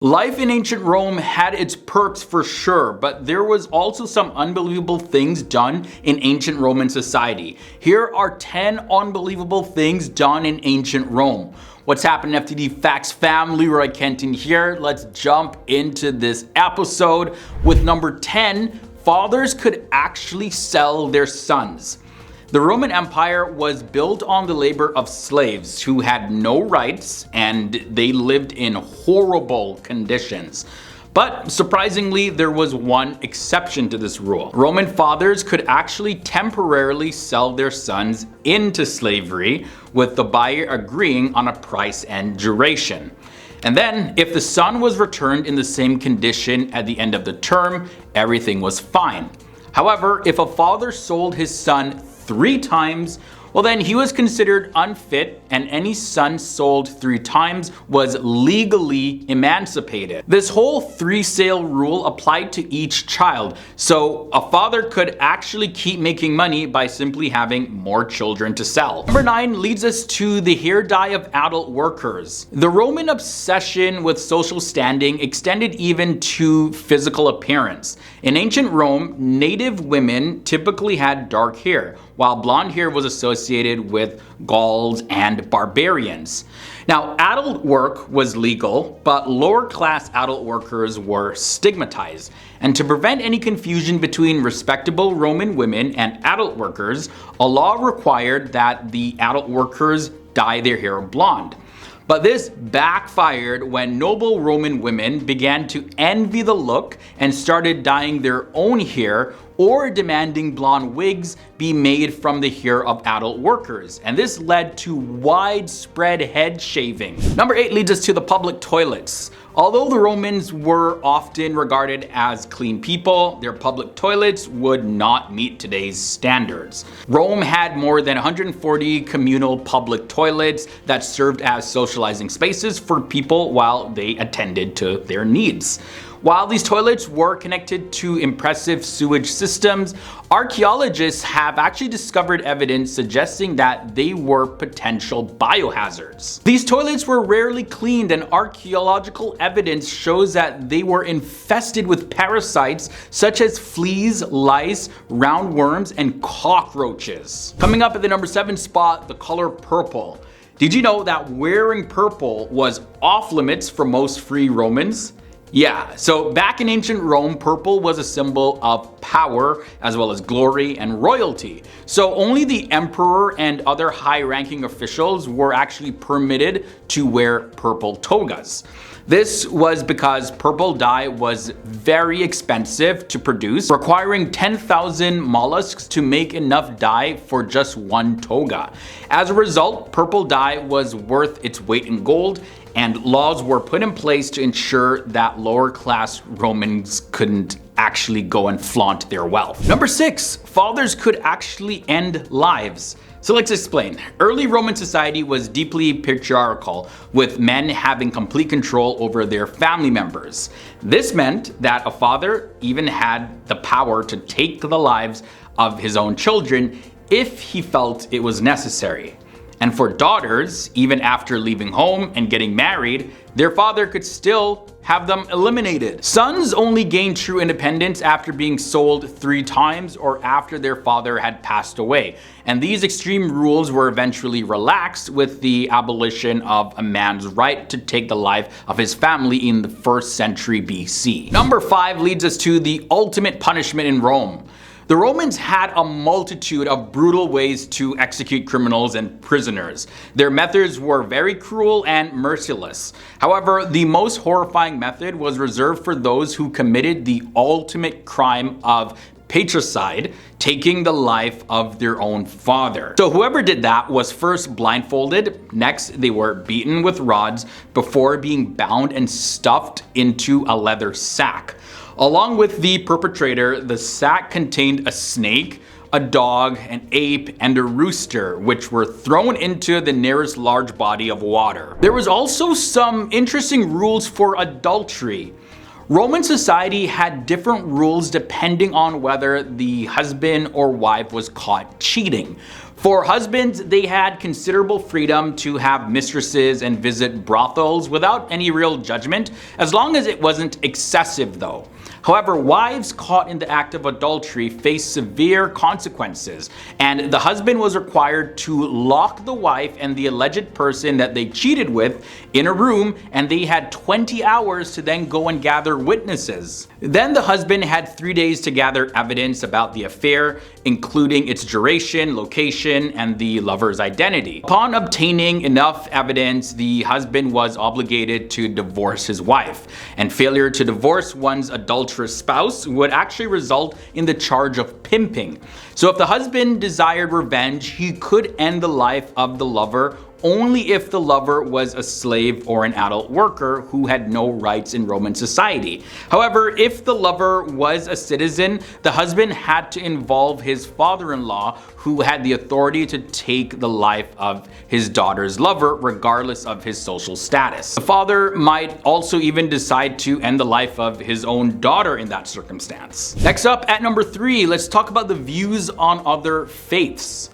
Life in ancient Rome had its perks for sure, but there was also some unbelievable things done in ancient Roman society. Here are 10 unbelievable things done in ancient Rome. What's happening, FTD Facts fam? Leroy Kenton here. Let's jump into this episode with number 10. Fathers could actually sell their sons. The Roman Empire was built on the labor of slaves who had no rights and they lived in horrible conditions. But surprisingly, there was one exception to this rule. Roman fathers could actually temporarily sell their sons into slavery, with the buyer agreeing on a price and duration. And then, if the son was returned in the same condition at the end of the term, everything was fine. However, if a father sold his son 3 times, well then he was considered unfit, and any son sold 3 times was legally emancipated. This whole 3 sale rule applied to each child, so a father could actually keep making money by simply having more children to sell. Number 9 leads us to the hair dye of adult workers. The Roman obsession with social standing extended even to physical appearance. In ancient Rome, native women typically had dark hair, while blonde hair was associated with Gauls and barbarians. Now, adult work was legal, but lower class adult workers were stigmatized. And to prevent any confusion between respectable Roman women and adult workers, a law required that the adult workers dye their hair blonde. But this backfired when noble Roman women began to envy the look and started dyeing their own hair or demanding blonde wigs be made from the hair of adult workers. And this led to widespread head shaving. Number 8 leads us to the public toilets. Although the Romans were often regarded as clean people, their public toilets would not meet today's standards. Rome had more than 140 communal public toilets that served as socializing spaces for people while they attended to their needs. While these toilets were connected to impressive sewage systems, archaeologists have actually discovered evidence suggesting that they were potential biohazards. These toilets were rarely cleaned, and archaeological evidence shows that they were infested with parasites such as fleas, lice, roundworms, and cockroaches. Coming up at the number 7 spot, the color purple. Did you know that wearing purple was off limits for most free Romans? Yeah, so back in ancient Rome, purple was a symbol of power as well as glory and royalty. So only the emperor and other high-ranking officials were actually permitted to wear purple togas. This was because purple dye was very expensive to produce, requiring 10,000 mollusks to make enough dye for just one toga. As a result, purple dye was worth its weight in gold, and laws were put in place to ensure that lower class Romans couldn't actually go and flaunt their wealth. Number 6, fathers could actually end lives. So let's explain. Early Roman society was deeply patriarchal, with men having complete control over their family members. This meant that a father even had the power to take the lives of his own children if he felt it was necessary. And for daughters, even after leaving home and getting married, their father could still have them eliminated. Sons only gained true independence after being sold 3 times or after their father had passed away. And these extreme rules were eventually relaxed with the abolition of a man's right to take the life of his family in the 1st century BC. Number 5 leads us to the ultimate punishment in Rome. The Romans had a multitude of brutal ways to execute criminals and prisoners. Their methods were very cruel and merciless. However, the most horrifying method was reserved for those who committed the ultimate crime of patricide, taking the life of their own father. So whoever did that was first blindfolded, next they were beaten with rods before being bound and stuffed into a leather sack. Along with the perpetrator, the sack contained a snake, a dog, an ape, and a rooster, which were thrown into the nearest large body of water. There was also some interesting rules for adultery. Roman society had different rules depending on whether the husband or wife was caught cheating. For husbands, they had considerable freedom to have mistresses and visit brothels without any real judgment, as long as it wasn't excessive though. However, wives caught in the act of adultery faced severe consequences, and the husband was required to lock the wife and the alleged person that they cheated with in a room, and they had 20 hours to then go and gather witnesses. Then the husband had 3 days to gather evidence about the affair, including its duration, location, and the lover's identity. Upon obtaining enough evidence, the husband was obligated to divorce his wife, and failure to divorce one's adulterous spouse would actually result in the charge of pimping. So if the husband desired revenge, he could end the life of the lover only if the lover was a slave or an adult worker who had no rights in Roman society. However, if the lover was a citizen, the husband had to involve his father-in-law, who had the authority to take the life of his daughter's lover regardless of his social status. The father might also even decide to end the life of his own daughter in that circumstance. Next up at number 3, let's talk about the views on other faiths.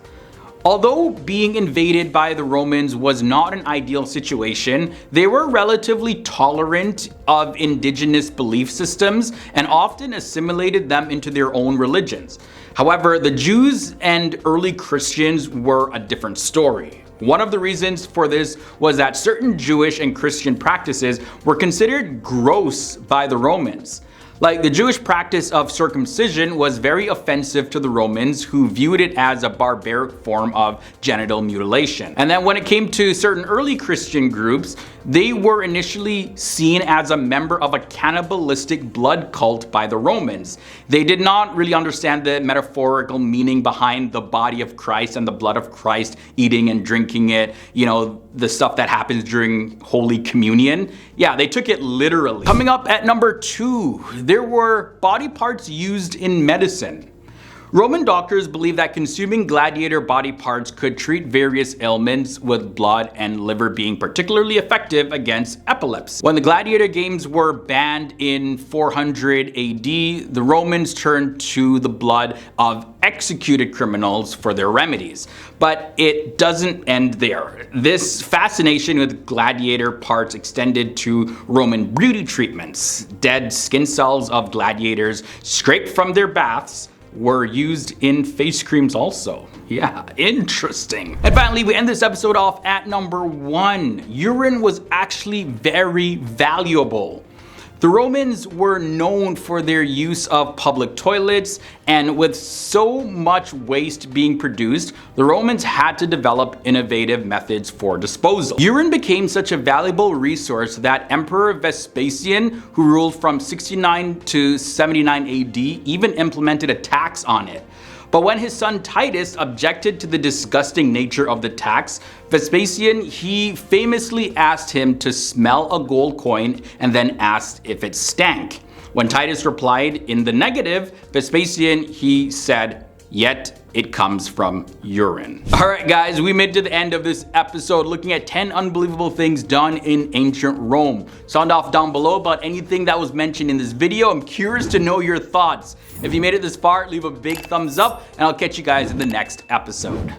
Although being invaded by the Romans was not an ideal situation, they were relatively tolerant of indigenous belief systems and often assimilated them into their own religions. However, the Jews and early Christians were a different story. One of the reasons for this was that certain Jewish and Christian practices were considered gross by the Romans. Like, the Jewish practice of circumcision was very offensive to the Romans, who viewed it as a barbaric form of genital mutilation. And then when it came to certain early Christian groups, they were initially seen as a member of a cannibalistic blood cult by the Romans. They did not really understand the metaphorical meaning behind the body of Christ and the blood of Christ, eating and drinking it, you know, the stuff that happens during Holy Communion. Yeah, they took it literally. Coming up at number 2, there were body parts used in medicine. Roman doctors believed that consuming gladiator body parts could treat various ailments, with blood and liver being particularly effective against epilepsy. When the gladiator games were banned in 400 AD, the Romans turned to the blood of executed criminals for their remedies. But it doesn't end there. This fascination with gladiator parts extended to Roman beauty treatments. Dead skin cells of gladiators scraped from their baths were used in face creams also. Yeah, interesting. And finally, we end this episode off at number 1. Urine was actually very valuable. The Romans were known for their use of public toilets, and with so much waste being produced, the Romans had to develop innovative methods for disposal. Urine became such a valuable resource that Emperor Vespasian, who ruled from 69 to 79 AD, even implemented a tax on it. But when his son Titus objected to the disgusting nature of the tax, Vespasian, he famously asked him to smell a gold coin and then asked if it stank. When Titus replied in the negative, Vespasian, he said, "Yet it comes from urine." Alright guys, we made it to the end of this episode looking at 10 unbelievable things done in ancient Rome. Sound off down below about anything that was mentioned in this video. I'm curious to know your thoughts. If you made it this far, leave a big thumbs up, and I'll catch you guys in the next episode.